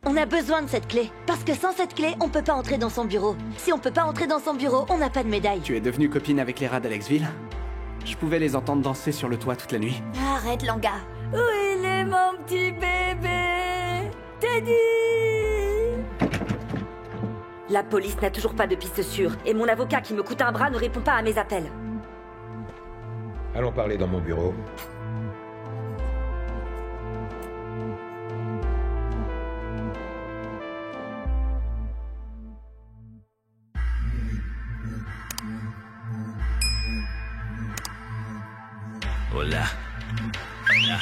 On a besoin de cette clé. Parce que sans cette clé, on peut pas entrer dans son bureau. Si on peut pas entrer dans son bureau, on n'a pas de médaille. Tu es devenue copine avec les rats d'Alexville? Je pouvais les entendre danser sur le toit toute la nuit. Arrête, Langa. Où il est mon petit bébé? Teddy! La police n'a toujours pas de piste sûre, et mon avocat qui me coûte un bras ne répond pas à mes appels. Allons parler dans mon bureau. Hola. Hola.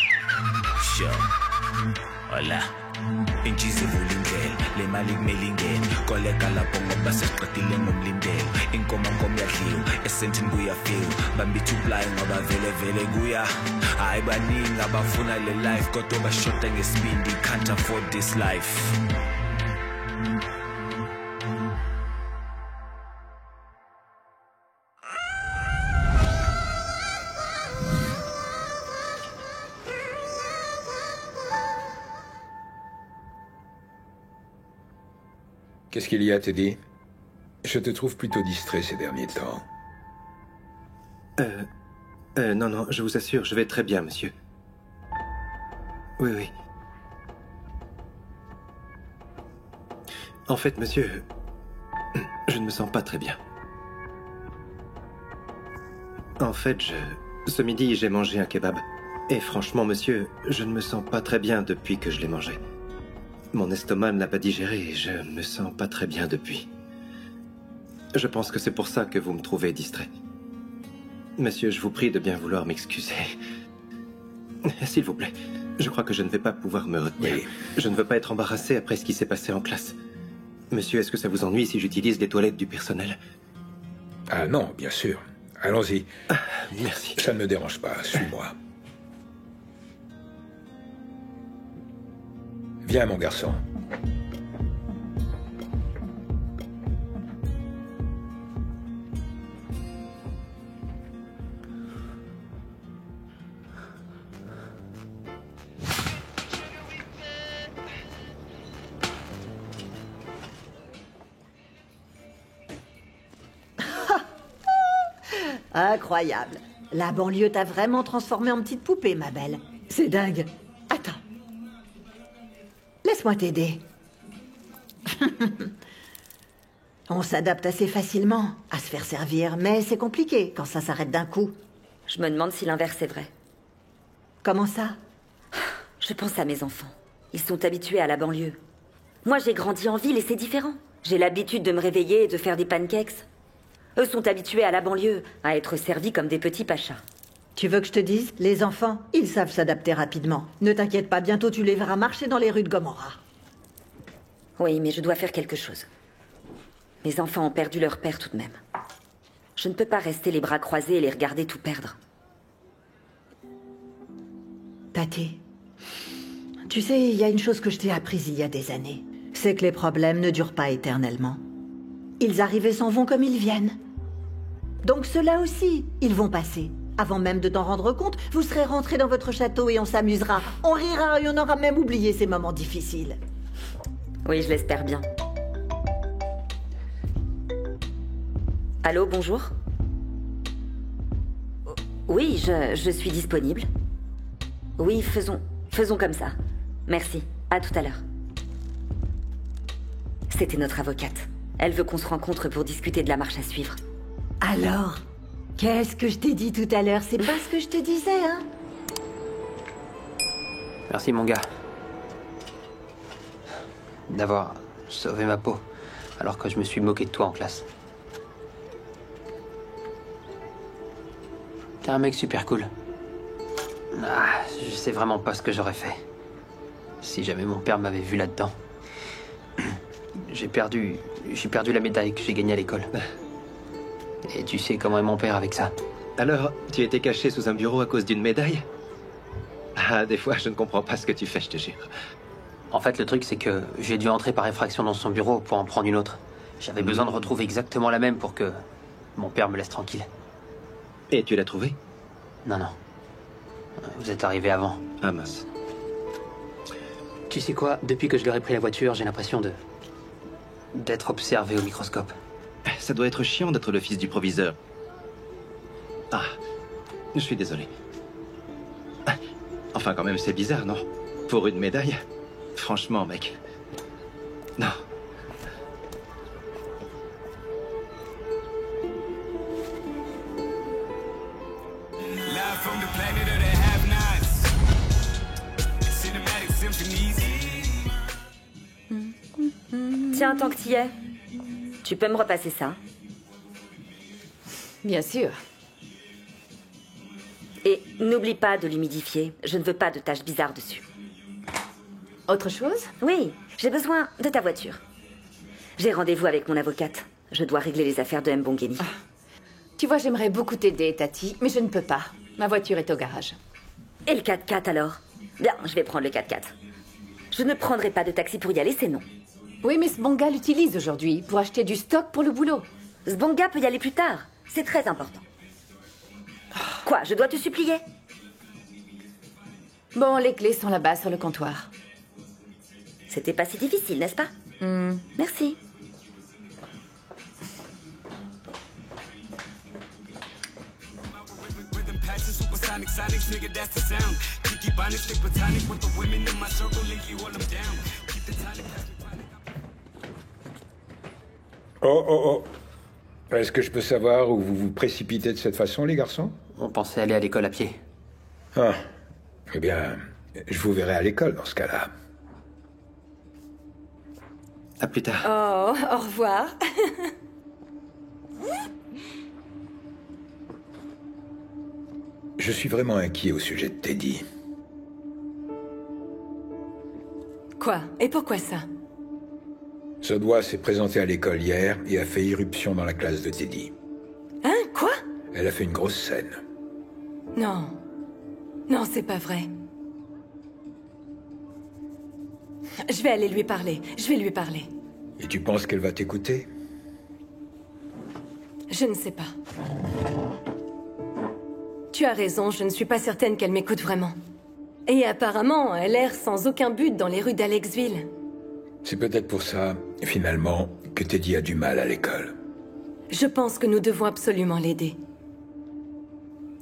Show. Hola. Inchizi vulindlela le mali kumelingene koleka lapho ngoba sesiqedile ngomlindelo inkoma yadliwa esentini kuyafika bambithi uplay ngoba vele kuya hayi baningi abafuna le life kodwa bashoda ngesibindi can't afford this life. Qu'est-ce qu'il y a, Teddy? Je te trouve plutôt distrait ces derniers temps. Non, je vous assure, je vais très bien, monsieur. Oui. En fait, monsieur, je ne me sens pas très bien. En fait, ce midi, j'ai mangé un kebab. Et franchement, monsieur, je ne me sens pas très bien depuis que je l'ai mangé. Mon estomac ne l'a pas digéré et je me sens pas très bien depuis. Je pense que c'est pour ça que vous me trouvez distrait. Monsieur, je vous prie de bien vouloir m'excuser. S'il vous plaît, je crois que je ne vais pas pouvoir me retenir. Oui. Je ne veux pas être embarrassé après ce qui s'est passé en classe. Monsieur, est-ce que ça vous ennuie si j'utilise les toilettes du personnel? Ah non, bien sûr. Allons-y. Merci. Ça ne me dérange pas, suis-moi. Viens, mon garçon. Incroyable. La banlieue t'a vraiment transformée en petite poupée, ma belle. C'est dingue. Attends. Laisse-moi t'aider. On s'adapte assez facilement à se faire servir, mais c'est compliqué quand ça s'arrête d'un coup. Je me demande si l'inverse est vrai. Comment ça? Je pense à mes enfants. Ils sont habitués à la banlieue. Moi, j'ai grandi en ville et c'est différent. J'ai l'habitude de me réveiller et de faire des pancakes. Eux sont habitués à la banlieue, à être servis comme des petits pachas. Tu veux que je te dise? Les enfants, ils savent s'adapter rapidement. Ne t'inquiète pas, bientôt tu les verras marcher dans les rues de Gomorrah. Oui, mais je dois faire quelque chose. Mes enfants ont perdu leur père tout de même. Je ne peux pas rester les bras croisés et les regarder tout perdre. Tati, tu sais, il y a une chose que je t'ai apprise il y a des années. C'est que les problèmes ne durent pas éternellement. Ils arrivent et s'en vont comme ils viennent. Donc ceux-là aussi, ils vont passer. Avant même de t'en rendre compte, vous serez rentrés dans votre château et on s'amusera. On rira et on aura même oublié ces moments difficiles. Oui, je l'espère bien. Allô, bonjour? Oui, je suis disponible. Oui, faisons comme ça. Merci, à tout à l'heure. C'était notre avocate. Elle veut qu'on se rencontre pour discuter de la marche à suivre. Alors, qu'est-ce que je t'ai dit tout à l'heure? C'est pas ce que je te disais, hein? Merci, mon gars. D'avoir sauvé ma peau, alors que je me suis moqué de toi en classe. T'es un mec super cool. Ah, je sais vraiment pas ce que j'aurais fait. Si jamais mon père m'avait vu là-dedans. J'ai perdu la médaille que j'ai gagnée à l'école. Et tu sais comment est mon père avec ça. Alors, tu étais caché sous un bureau à cause d'une médaille? Ah, des fois, je ne comprends pas ce que tu fais, je te jure. En fait, le truc, c'est que j'ai dû entrer par effraction dans son bureau pour en prendre une autre. J'avais besoin de retrouver exactement la même pour que mon père me laisse tranquille. Et tu l'as trouvée? Non. Vous êtes arrivé avant. Ah mince. Tu sais quoi, depuis que je leur ai pris la voiture, j'ai l'impression d'être observé au microscope. Ça doit être chiant d'être le fils du proviseur. Ah, je suis désolé. Enfin, quand même, c'est bizarre, non? Pour une médaille? Franchement, mec. Non. Tiens, tant que t'y es, tu peux me repasser ça? Bien sûr. Et n'oublie pas de l'humidifier. Je ne veux pas de taches bizarres dessus. Autre chose? Oui, j'ai besoin de ta voiture. J'ai rendez-vous avec mon avocate. Je dois régler les affaires de Mbongeni. Tu vois, j'aimerais beaucoup t'aider, Tati, mais je ne peux pas. Ma voiture est au garage. Et le 4x4 alors? Bien, je vais prendre le 4x4. Je ne prendrai pas de taxi pour y aller, c'est non. Oui, mais Sbonga l'utilise aujourd'hui pour acheter du stock pour le boulot. Sbonga peut y aller plus tard. C'est très important. Quoi, je dois te supplier? Bon, les clés sont là-bas sur le comptoir. C'était pas si difficile, n'est-ce pas? Merci. Oh, oh, oh. Est-ce que je peux savoir où vous vous précipitez de cette façon, les garçons? On pensait aller à l'école à pied. Ah. Eh bien, je vous verrai à l'école dans ce cas-là. À plus tard. Oh, au revoir. Je suis vraiment inquiet au sujet de Teddy. Quoi? Et pourquoi ça? Ce doigt s'est présenté à l'école hier et a fait irruption dans la classe de Teddy. Hein? Quoi? Elle a fait une grosse scène. Non. Non, c'est pas vrai. Je vais aller lui parler. Je vais lui parler. Et tu penses qu'elle va t'écouter? Je ne sais pas. Tu as raison, je ne suis pas certaine qu'elle m'écoute vraiment. Et apparemment, elle erre sans aucun but dans les rues d'Alexville. C'est peut-être pour ça, finalement, que Teddy a du mal à l'école. Je pense que nous devons absolument l'aider.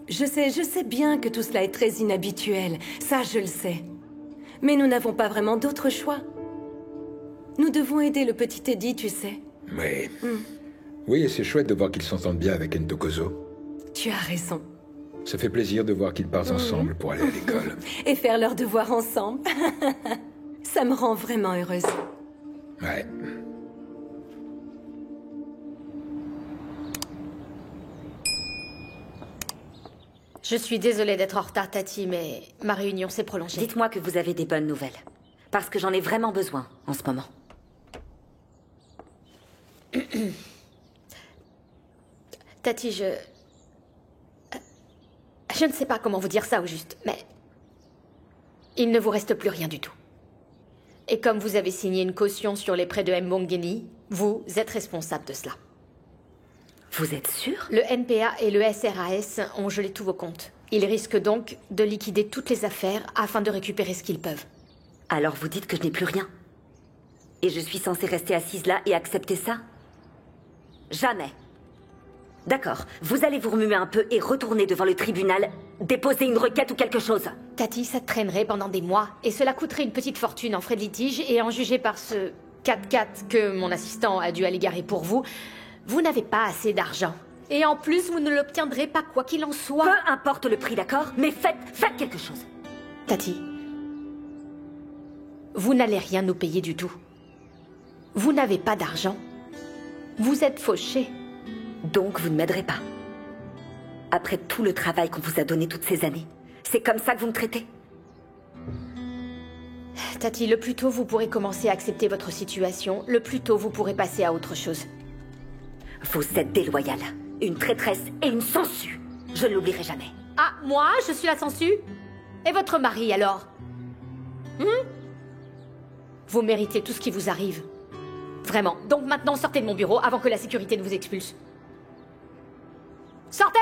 Je sais bien que tout cela est très inhabituel. Ça, je le sais. Mais nous n'avons pas vraiment d'autre choix. Nous devons aider le petit Teddy, tu sais. Oui. Oui, et c'est chouette de voir qu'ils s'entendent bien avec Ntokozo. Tu as raison. Ça fait plaisir de voir qu'ils partent ensemble pour aller à l'école. Et faire leurs devoirs ensemble. Ça me rend vraiment heureuse. Ouais. Je suis désolée d'être en retard, Tati, mais ma réunion s'est prolongée. Dites-moi que vous avez des bonnes nouvelles. Parce que j'en ai vraiment besoin en ce moment. Tati, je ne sais pas comment vous dire ça au juste, mais il ne vous reste plus rien du tout. Et comme vous avez signé une caution sur les prêts de Mbongeni, vous êtes responsable de cela. Vous êtes sûr? Le NPA et le SRAS ont gelé tous vos comptes. Ils risquent donc de liquider toutes les affaires afin de récupérer ce qu'ils peuvent. Alors vous dites que je n'ai plus rien? Et je suis censée rester assise là et accepter ça? Jamais. D'accord, vous allez vous remuer un peu et retourner devant le tribunal, déposer une requête ou quelque chose. Tati, ça traînerait pendant des mois, et cela coûterait une petite fortune en frais de litige, et en juger par ce 4x4 que mon assistant a dû aller garer pour vous, vous n'avez pas assez d'argent. Et en plus, vous ne l'obtiendrez pas quoi qu'il en soit. Peu importe le prix, d'accord? Mais faites quelque chose. Tati, vous n'allez rien nous payer du tout. Vous n'avez pas d'argent. Vous êtes fauché. Donc vous ne m'aiderez pas. Après tout le travail qu'on vous a donné toutes ces années, c'est comme ça que vous me traitez? Tati, le plus tôt vous pourrez commencer à accepter votre situation, le plus tôt vous pourrez passer à autre chose. Vous êtes déloyale, une traîtresse et une sangsue. Je ne l'oublierai jamais. Ah, moi, je suis la sangsue? Et votre mari, alors? Vous méritez tout ce qui vous arrive. Vraiment. Donc maintenant, sortez de mon bureau avant que la sécurité ne vous expulse. Sortez!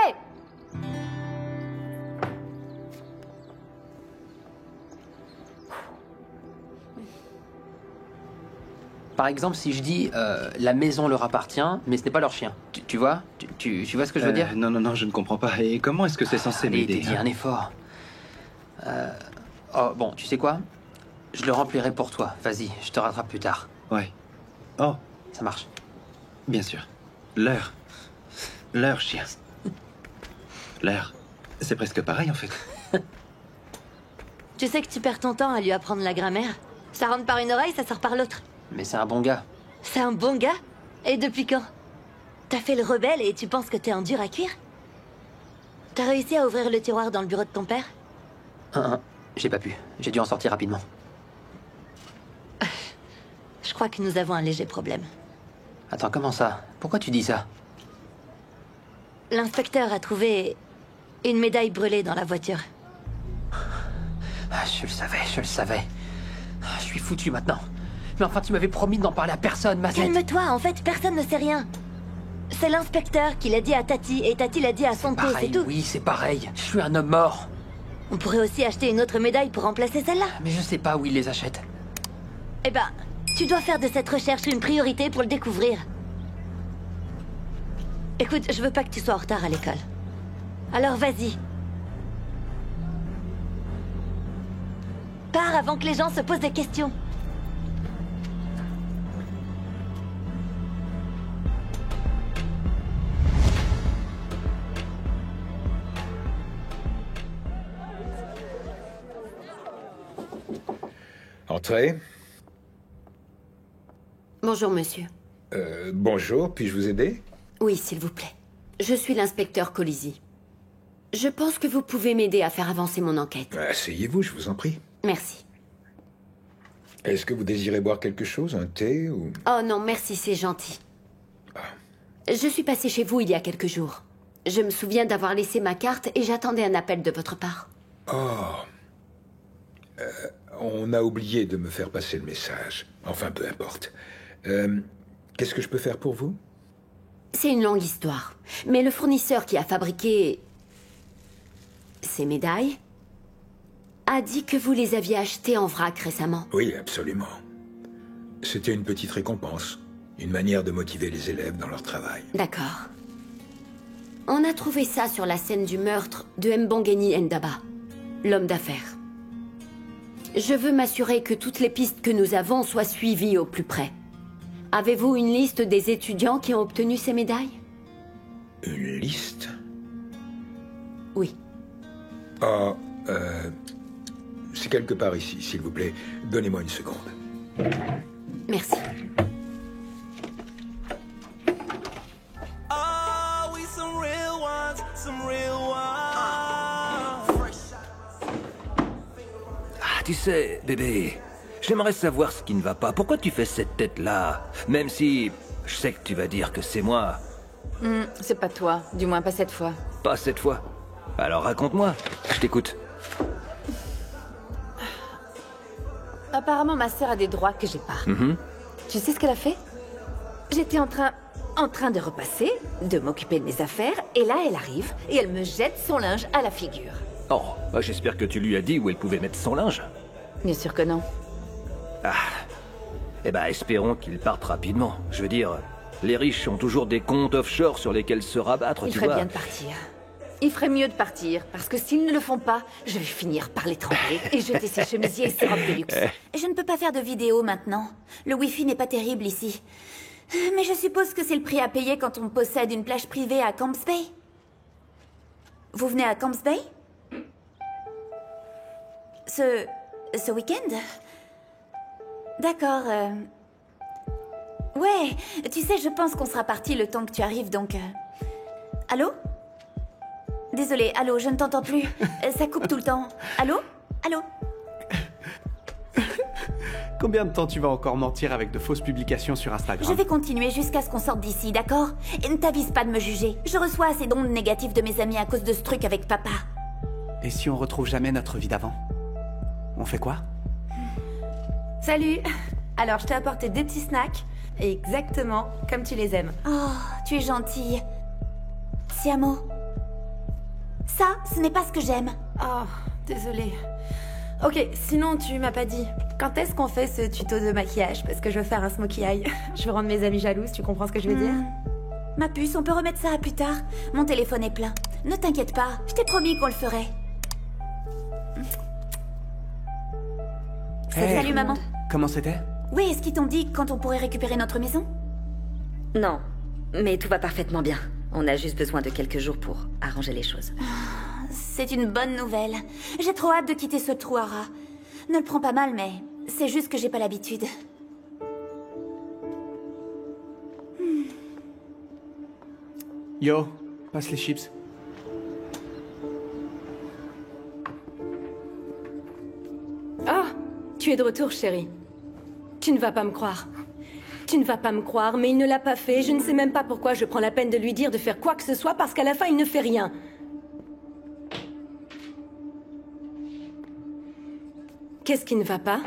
Par exemple, si je dis la maison leur appartient, mais ce n'est pas leur chien. Tu vois tu vois ce que je veux dire? Non, je ne comprends pas. Et comment est-ce que c'est censé m'aider? Dis un effort. Oh, bon, tu sais quoi? Je le remplirai pour toi. Vas-y, je te rattrape plus tard. Ouais. Oh, ça marche. Bien sûr. L'heure, chien. L'heure. C'est presque pareil, en fait. Tu sais que tu perds ton temps à lui apprendre la grammaire. Ça rentre par une oreille, ça sort par l'autre. Mais c'est un bon gars. C'est un bon gars? Et depuis quand? T'as fait le rebelle et tu penses que t'es en dur à cuire? T'as réussi à ouvrir le tiroir dans le bureau de ton père? J'ai pas pu. J'ai dû en sortir rapidement. Je crois que nous avons un léger problème. Attends, comment ça? Pourquoi tu dis ça? L'inspecteur a trouvé une médaille brûlée dans la voiture. Je le savais. Je suis foutu maintenant. Mais enfin, tu m'avais promis de n'en parler à personne, Mazette. Calme-toi, en fait, personne ne sait rien. C'est l'inspecteur qui l'a dit à Tati, et Tati l'a dit à Santo, c'est tout. Oui, c'est pareil. Je suis un homme mort. On pourrait aussi acheter une autre médaille pour remplacer celle-là. Mais je sais pas où il les achète. Eh ben, tu dois faire de cette recherche une priorité pour le découvrir. Écoute, je veux pas que tu sois en retard à l'école. Alors vas-y. Pars avant que les gens se posent des questions. Entrez. Bonjour, monsieur. Bonjour, puis-je vous aider? Oui, s'il vous plaît. Je suis l'inspecteur Colisi. Je pense que vous pouvez m'aider à faire avancer mon enquête. Asseyez-vous, je vous en prie. Merci. Est-ce que vous désirez boire quelque chose, un thé ou... Oh non, merci, c'est gentil. Je suis passée chez vous il y a quelques jours. Je me souviens d'avoir laissé ma carte et j'attendais un appel de votre part. Oh. On a oublié de me faire passer le message. Enfin, peu importe. Qu'est-ce que je peux faire pour vous? C'est une longue histoire. Mais le fournisseur qui a fabriqué ces médailles a dit que vous les aviez achetées en vrac récemment. Oui, absolument. C'était une petite récompense. Une manière de motiver les élèves dans leur travail. D'accord. On a trouvé ça sur la scène du meurtre de Mbongeni Ndaba, l'homme d'affaires. Je veux m'assurer que toutes les pistes que nous avons soient suivies au plus près. Avez-vous une liste des étudiants qui ont obtenu ces médailles? Une liste? Oui. Ah, c'est quelque part ici, s'il vous plaît. Donnez-moi une seconde. Merci. Tu sais, bébé, j'aimerais savoir ce qui ne va pas. Pourquoi tu fais cette tête-là? Même si je sais que tu vas dire que c'est moi. C'est pas toi, du moins pas cette fois. Pas cette fois. Alors raconte-moi, je t'écoute. Apparemment, ma sœur a des droits que j'ai pas. Tu sais ce qu'elle a fait? J'étais en train de repasser, de m'occuper de mes affaires, et là, elle arrive, et elle me jette son linge à la figure. Oh, bah j'espère que tu lui as dit où elle pouvait mettre son linge. Bien sûr que non. Ah. Eh ben, espérons qu'il parte rapidement. Je veux dire, les riches ont toujours des comptes offshore sur lesquels se rabattre, tu vois. Il ferait bien de partir. Il ferait mieux de partir, parce que s'ils ne le font pas, je vais finir par l'étrangler et jeter ses chemisiers et ses robes de luxe. Je ne peux pas faire de vidéo maintenant. Le Wi-Fi n'est pas terrible ici. Mais je suppose que c'est le prix à payer quand on possède une plage privée à Camps Bay. Vous venez à Camps Bay? Ce week-end? D'accord. Ouais, tu sais, je pense qu'on sera parti le temps que tu arrives, donc... Allô? Désolée, allô, je ne t'entends plus. Ça coupe tout le temps. Allô? Allô? Combien de temps tu vas encore mentir avec de fausses publications sur Instagram? Je vais continuer jusqu'à ce qu'on sorte d'ici, d'accord? Et ne t'avise pas de me juger. Je reçois assez d'ondes négatives de mes amis à cause de ce truc avec papa. Et si on retrouve jamais notre vie d'avant? On fait quoi? Salut! Alors, je t'ai apporté des petits snacks, exactement comme tu les aimes. Oh, tu es gentille. Siamo. Ça, ce n'est pas ce que j'aime. Oh, désolée. Ok, sinon tu m'as pas dit. Quand est-ce qu'on fait ce tuto de maquillage? Parce que je veux faire un smokey eye. Je veux rendre mes amis jalouses, tu comprends ce que je veux dire? Ma puce, on peut remettre ça à plus tard. Mon téléphone est plein. Ne t'inquiète pas, je t'ai promis qu'on le ferait. Hey, Salut maman. Comment c'était? Oui, est-ce qu'ils t'ont dit quand on pourrait récupérer notre maison? Non, mais tout va parfaitement bien. On a juste besoin de quelques jours pour arranger les choses. C'est une bonne nouvelle. J'ai trop hâte de quitter ce trou à rats. Ne le prends pas mal, mais c'est juste que j'ai pas l'habitude. Yo, passe les chips. Ah, tu es de retour, chérie. Tu ne vas pas me croire. Tu ne vas pas me croire, mais il ne l'a pas fait. Je ne sais même pas pourquoi je prends la peine de lui dire de faire quoi que ce soit, parce qu'à la fin, il ne fait rien. Qu'est-ce qui ne va pas?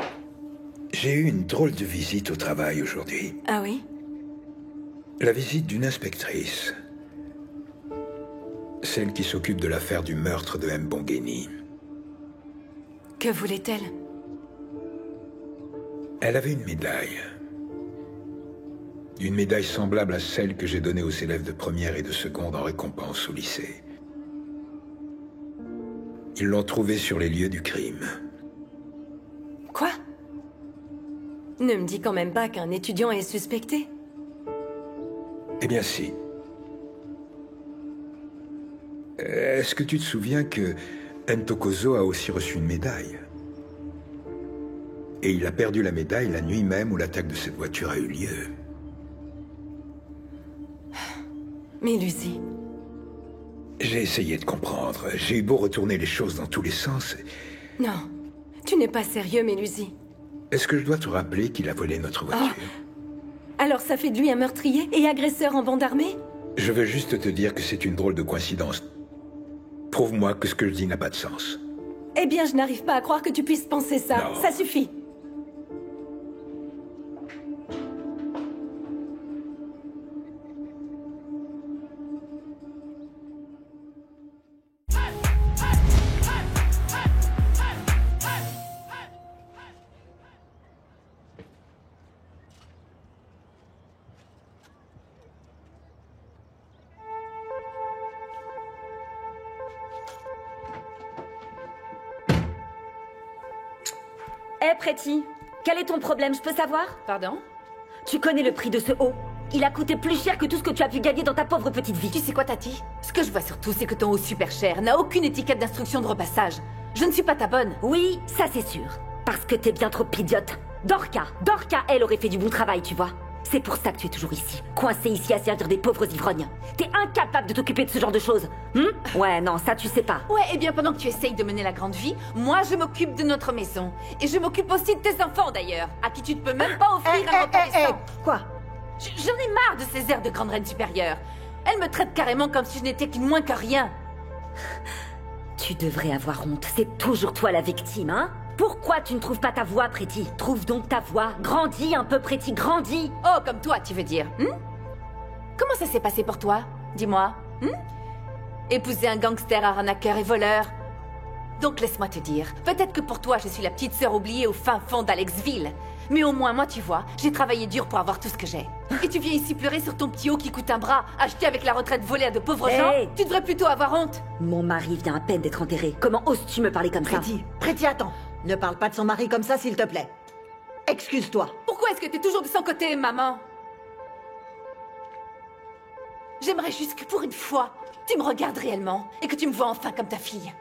J'ai eu une drôle de visite au travail aujourd'hui. Ah oui? La visite d'une inspectrice. Celle qui s'occupe de l'affaire du meurtre de M. Bongeni. Que voulait-elle? Elle avait une médaille. Une médaille semblable à celle que j'ai donnée aux élèves de première et de seconde en récompense au lycée. Ils l'ont trouvée sur les lieux du crime. Quoi? Ne me dis quand même pas qu'un étudiant est suspecté. Eh bien si. Est-ce que tu te souviens que Ntokozo a aussi reçu une médaille? Et il a perdu la médaille la nuit même où l'attaque de cette voiture a eu lieu. Mais Lucie... J'ai essayé de comprendre. J'ai eu beau retourner les choses dans tous les sens. Non, tu n'es pas sérieux, Mélusie. Est-ce que je dois te rappeler qu'il a volé notre voiture? Alors ça fait de lui un meurtrier et agresseur en bande armée? Je veux juste te dire que c'est une drôle de coïncidence. Prouve-moi que ce que je dis n'a pas de sens. Eh bien, je n'arrive pas à croire que tu puisses penser ça. Non. Ça suffit. Hé, Pretty, quel est ton problème, je peux savoir? Pardon? Tu connais le prix de ce haut? Il a coûté plus cher que tout ce que tu as pu gagner dans ta pauvre petite vie. Tu sais quoi, Tati? Ce que je vois surtout, c'est que ton haut super cher n'a aucune étiquette d'instruction de repassage. Je ne suis pas ta bonne. Oui, ça c'est sûr. Parce que t'es bien trop idiote. Dorca, elle aurait fait du bon travail, tu vois. C'est pour ça que tu es toujours ici, coincée ici à servir des pauvres ivrognes. T'es incapable de t'occuper de ce genre de choses. Ouais, non, ça tu sais pas. Ouais, et bien pendant que tu essayes de mener la grande vie, moi je m'occupe de notre maison. Et je m'occupe aussi de tes enfants d'ailleurs, à qui tu ne peux même pas offrir un reconnaissant. Quoi? J'en ai marre de ces airs de grande reine supérieure. Elle me traite carrément comme si je n'étais qu'une moins que rien. Tu devrais avoir honte, c'est toujours toi la victime, hein? Pourquoi tu ne trouves pas ta voix, Pretty? Trouve donc ta voix. Grandis un peu, Pretty, grandis. Oh, comme toi, tu veux dire. Comment ça s'est passé pour toi? Dis-moi. Épouser un gangster arnaqueur et voleur. Donc laisse-moi te dire, peut-être que pour toi, je suis la petite sœur oubliée au fin fond d'Alexville. Mais au moins, moi, tu vois, j'ai travaillé dur pour avoir tout ce que j'ai. Et tu viens ici pleurer sur ton petit haut qui coûte un bras, acheté avec la retraite volée à de pauvres gens? Tu devrais plutôt avoir honte. Mon mari vient à peine d'être enterré. Comment oses-tu me parler comme ça? Pretty, attends. Ne parle pas de son mari comme ça, s'il te plaît. Excuse-toi. Pourquoi est-ce que t'es toujours de son côté, maman? J'aimerais juste que pour une fois, tu me regardes réellement et que tu me vois enfin comme ta fille.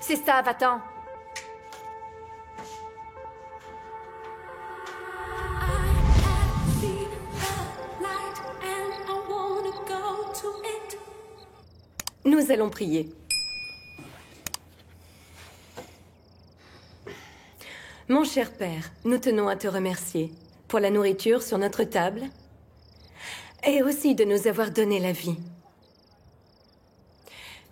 C'est ça, va-t'en. Nous allons prier. Mon cher Père, nous tenons à te remercier pour la nourriture sur notre table et aussi de nous avoir donné la vie.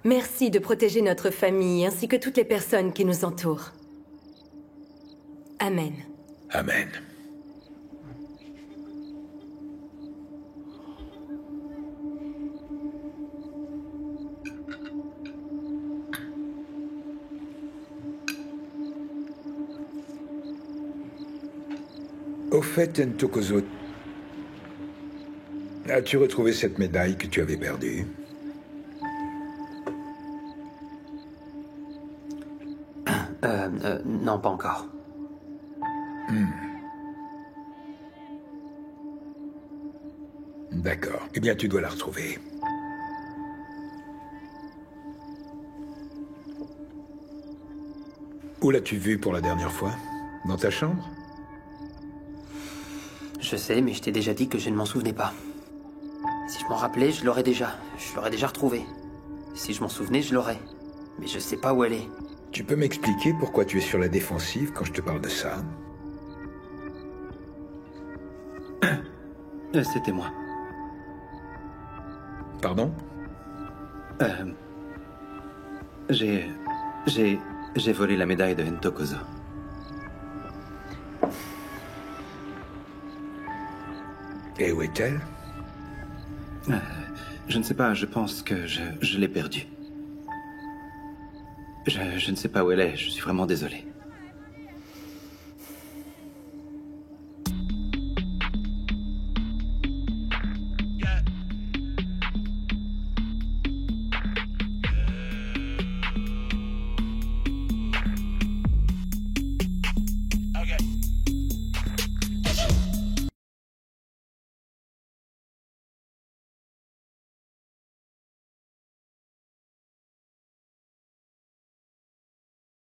Merci de protéger notre famille ainsi que toutes les personnes qui nous entourent. Amen. Amen. Au fait, Ntokozo, as-tu retrouvé cette médaille que tu avais perdue? Non, pas encore. D'accord. Eh bien, tu dois la retrouver. Où l'as-tu vue pour la dernière fois? Dans ta chambre? Je sais, mais je t'ai déjà dit que je ne m'en souvenais pas. Si je m'en rappelais, je l'aurais déjà. Je l'aurais déjà retrouvée. Si je m'en souvenais, je l'aurais. Mais je sais pas où elle est. Tu peux m'expliquer pourquoi tu es sur la défensive quand je te parle de ça? C'était moi. Pardon? J'ai volé la médaille de Ntokozo. Et où est-elle? Je ne sais pas, je pense que je l'ai perdue. Je ne sais pas où elle est, je suis vraiment désolé.